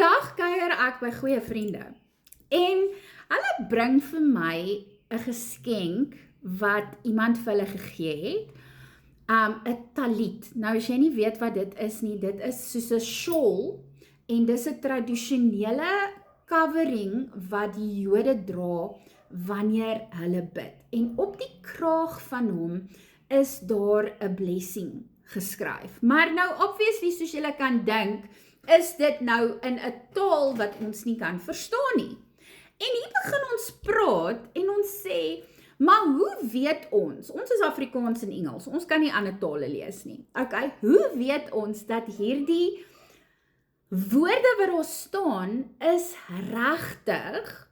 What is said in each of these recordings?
Vandag kuier ek by goeie vriende en hulle bring vir my 'n geskenk wat iemand vir hulle gegee het. 'n talit. Nou as jy nie weet wat dit is nie, dit is soos 'n shawl en dis 'n tradisionele covering wat die Jode dra wanneer hulle bid. En op die kraag van hom is daar 'n blessing geskryf. Maar nou obviously soos julle kan dink, is dit nou in 'n taal wat ons nie kan verstaan nie. En hier begin ons praat en ons sê, maar hoe weet ons is Afrikaans en Engels, ons kan nie ander tale lees nie. Okay, hoe weet ons dat hierdie woorde wat daar staan is regtig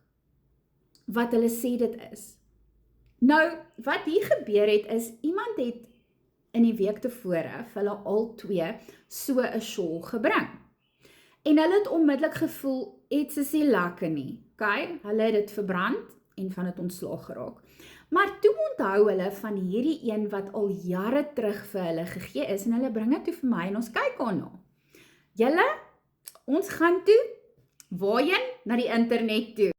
wat hulle sê dit is? Nou, wat hier gebeur het is, iemand het in die week tevore vir hulle al twee so 'n shawl gebring. En hulle het onmiddellik gevoel, iets is nie lekker nie. Okay, hulle het dit verbrand en van dit ontslaag geraak. Maar toe onthou hulle van hierdie een wat al jare terug vir hulle gegee is en hulle bring dit toe vir my en ons kyk daarna. Julle, ons gaan toe, waarheen? Na die internet toe.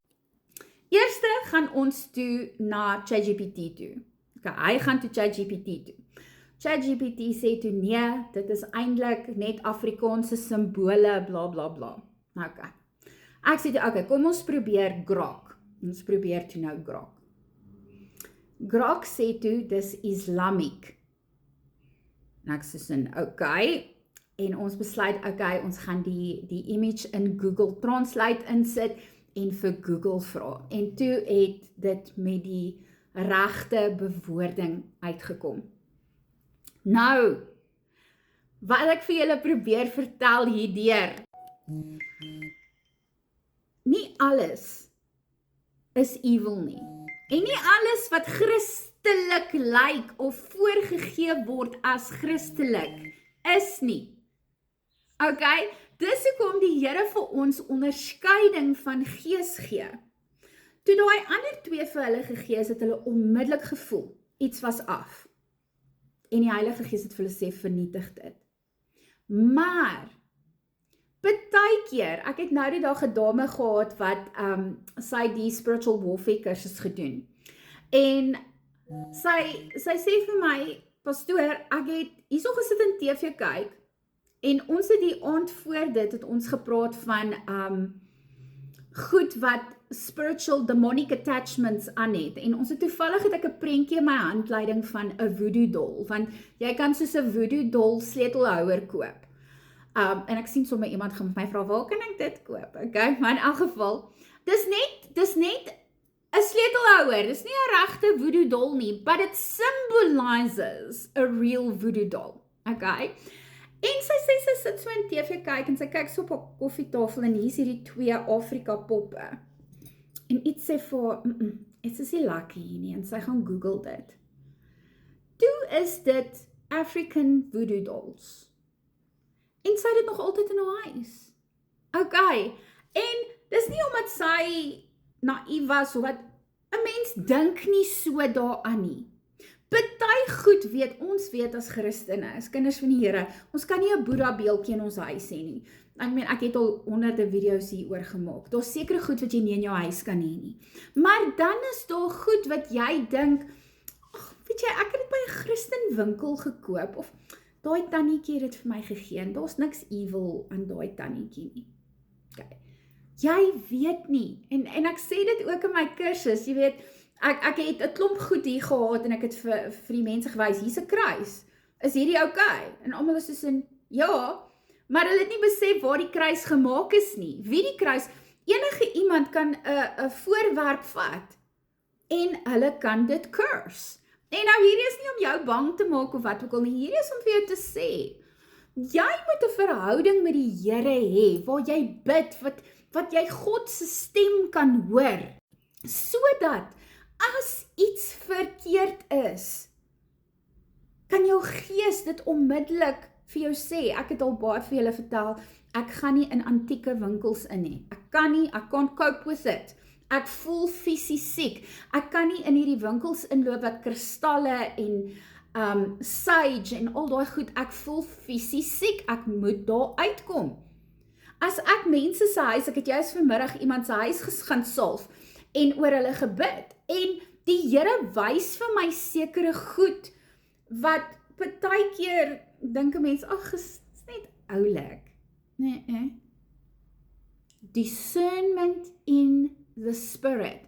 Eerste gaan ons toe na ChatGPT toe. Okay, hy gaan toe ChatGPT toe. ChatGPT sê toe nee, dit is eintlik net Afrikaanse simbole, bla bla bla. Okay. Ek sê toe, okay, kom ons probeer Grok. Ons probeer toe nou Grok. Grok sê toe, dis Islamic. En ek sê sin, okay, en ons besluit, okay, ons gaan die image in Google Translate insit en vir Google vra. En toe het dit met die regte bewoording uitgekom. Nou, wat ek vir julle probeer vertel hierdeur, nie alles is evil nie. En nie alles wat Christelik lyk of voorgegee word as Christelik is nie. Okay, dis hoekom die Here vir ons onderskeiding van gees gee. Toe daai ander twee vir hulle gegee is, het hulle onmiddellik gevoel, iets was af. En die Heilige Gees het vir hulle sê, vernietig dit. Maar, partykeer, ek het nou die dag 'n dame gehad wat sy die spiritual warfare kursus gedoen. En sy sê vir my, pastoor, ek het hierso gesit in TV kyk en ons het die aand voor dit het ons gepraat van goed wat spiritual demonic attachments aan het. En ons het toevallig het ek 'n prentjie in my handleiding van 'n voodoo dol, want jy kan soos 'n voodoo dol sleutelhouer koop. En ek sien sommer iemand gaan my vra, waar kan ek dit koop? Okay, maar in elk geval, dis net 'n sleutelhouer, dis nie 'n regte voodoo dol nie, but it symbolizes a real voodoo doll. Okay? En sy sê sy sit so in TV kyk en sy kyk so op 'n koffietafel en hier is hierdie twee Afrika poppe. En iets sê vir, dit is nie lekker hier nie, en sy gaan Google dit. Toe is dit African voodoo dolls. En sy het dit nog altyd in haar huis. Okay, en dis nie omdat sy naïef was, of wat, 'n mens dink nie so daaraan nie. Party goed weet, ons weet as Christene, as kinders van die Here, ons kan nie 'n Boeddha beeldjie in ons huis hê nie. Ek het al honderde video's hieroor gemaak. Daar's sekere goed wat jy nie in jou huis kan hê nie. Maar dan is daar goed wat jy dink, ag, weet jy, ek het dit by 'n Christen winkel gekoop, of daai tannetjie het dit vir my gegee, en daar's niks evil aan daai tannetjie nie. Okay. Jy weet nie, en ek sê dit ook in my kursus, jy weet, ek het 'n klomp goed hier gehad, en ek het vir die mense gewys, hier's 'n kruis, is hierdie okay? En almal is soos in, ja, maar hulle het nie besef waar die kruis gemaak is nie. Wie die kruis, enige iemand kan 'n voorwerp vat, en hulle kan dit curse. En nou hierdie is nie om jou bang te maak of wat ook al nie, hierdie is om vir jou te sê, jy moet 'n verhouding met die Here hê, waar jy bid, wat jy God se stem kan hoor, sodat as iets verkeerd is, kan jou gees dit onmiddellik vir jou sê. Ek het al baie vir julle vertel, ek gaan nie in antieke winkels in nie. Ek kan nie, I can't cope with it. Ek voel fisies siek. Ek kan nie in hierdie winkels inloop wat kristalle en sage en al daai goed, ek voel fisies siek. Ek moet daar uitkom. As ek mense se huis, ek het juist vanmiddag iemand se huis gaan salf en oor hulle gebid, en die Here wys vir my sekere goed, wat partykeer dink 'n mens, ag, is net oulik. Nee. Discernment in the spirit.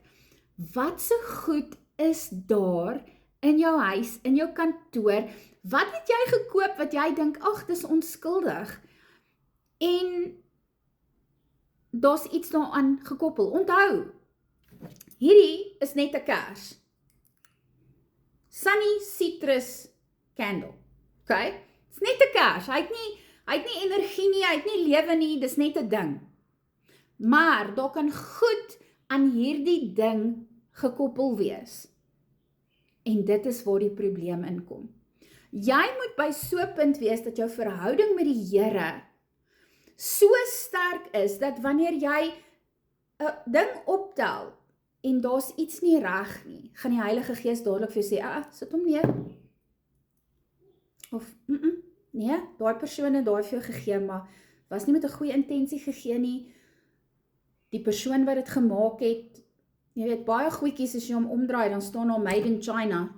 Wat se goed is daar in jou huis, in jou kantoor? Wat het jy gekoop wat jy dink, ag, dis onskuldig? En daar's iets daaraan gekoppel. Onthou, hierdie is net 'n kers. Sunny Citrus Candle. Okay? Dis net 'n kers. Hy het nie energie nie, hy het nie lewe nie, dis net 'n ding. Maar daar kan goed aan hierdie ding gekoppel wees. En dit is waar die probleem inkom. Jy moet by so 'n punt wees dat jou verhouding met die Here so sterk is, dat wanneer jy 'n ding optel, en daar's iets nie reg nie, gaan die Heilige Gees dadelik vir jou sê, sit hom neer. Of, nee, daai persoon het daai vir jou gegee, maar was nie met 'n goeie intensie gegee nie. Die persoon wat dit gemaak het, jy weet, baie goedjies as jy hom omdraai, dan staan daar Made in China.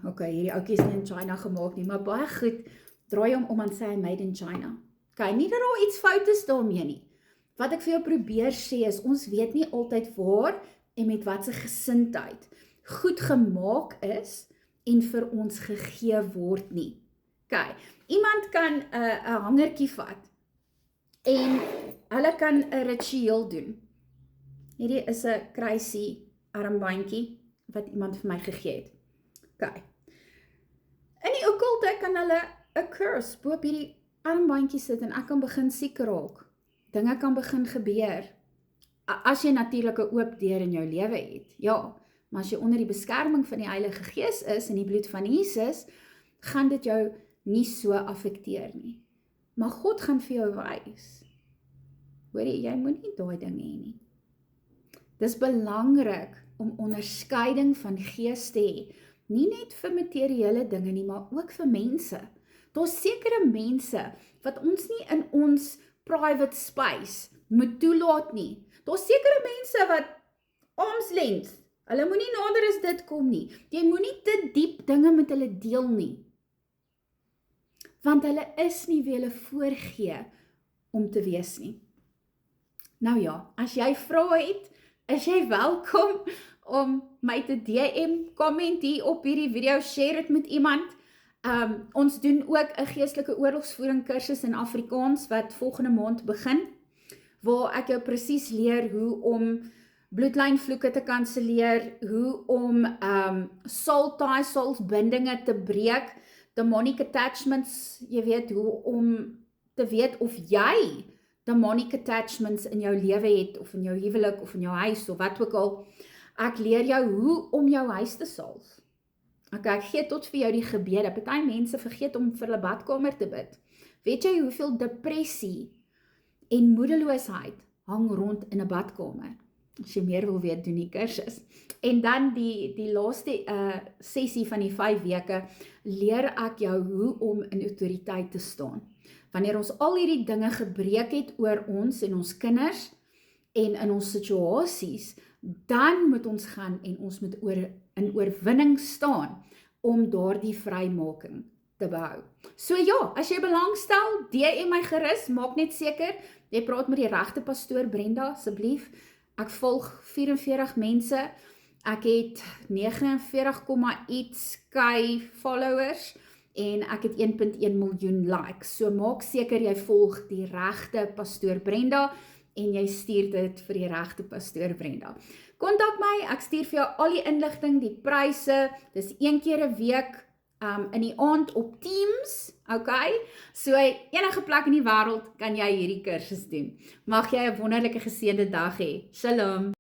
Okay, hierdie ouetjie is nie in China gemaak nie, maar baie goed, draai hom om en sê Made in China. Okay, nie dat daar iets fout is daarmee nie. Wat ek vir jou probeer sê is, ons weet nie altyd waar en met wat se gesindheid goed gemaak is en vir ons gegee word nie. Okay, iemand kan 'n hangertjie vat en hulle kan 'n ritueel doen. Hierdie is 'n crazy armbandjie wat iemand vir my gegee het. Okay. In die okkulte kan hulle 'n curse bo op hierdie armbandjie sit en ek kan begin siek raak. Dinge kan begin gebeur. As jy natuurlik 'n oop deur in jou lewe het. Ja, maar as jy onder die beskerming van die Heilige Gees is en die bloed van Jesus, gaan dit jou nie so affekteer nie. Maar God gaan vir jou wys. Hoorie, jy moet nie daai ding hê nie. Dis belangrik om onderskeiding van gees te hê. Nie net vir materiële dinge nie, maar ook vir mense. Daar's sekere mense wat ons nie in ons private space moet toelaat nie. Daar's sekere mense wat arm's length, hulle moenie nader as dit kom nie. Jy moenie te diep dinge met hulle deel nie. Want hulle is nie wie hulle voorgee om te wees nie. Nou ja, as jy vrae het, is jy welkom om my te DM, comment hier op hierdie video, share dit met iemand. Ons doen ook 'n geestelike oorlogsvoering kursus in Afrikaans wat volgende maand begin, waar ek jou presies leer hoe om bloedlynvloeke te kanselleer, hoe om soul ties, soulsbindinge te breek, demonic attachments, jy weet, hoe om te weet of jy demonic attachments in jou lewe het, of in jou huwelik, of in jou huis, of wat ook al. Ek leer jou hoe om jou huis te salf. Okay, ek gee tot vir jou die gebede. Party mense vergeet om vir hulle badkamer te bid. Weet jy hoeveel depressie en moedeloosheid hang rond in 'n badkamer? As jy meer wil weet, doen die kursus. En dan die laaste sessie van die 5 weke, leer ek jou hoe om in autoriteit te staan. Wanneer ons al hierdie dinge gebreek het oor ons en ons kinders en in ons situasies, dan moet ons gaan en ons moet in oorwinning staan om daardie vrymaking te behou. So ja, as jy belangstel, DM my gerus, maak net seker, jy praat met die regte pastoor Brenda, asseblief. Ek volg 44 mense, ek het 49, iets k followers, en ek het 1.1 miljoen likes. So maak seker jy volg die regte pastoor Brenda, en jy stuur dit vir die regte pastoor Brenda. Kontak my, ek stuur vir jou al die inligting, die pryse, dis 1 keer 'n week, in die aand op Teams, okay? So enige plek in die wêreld kan jy hierdie kursus doen. Mag jy 'n wonderlike geseënde dag hê. Shalom.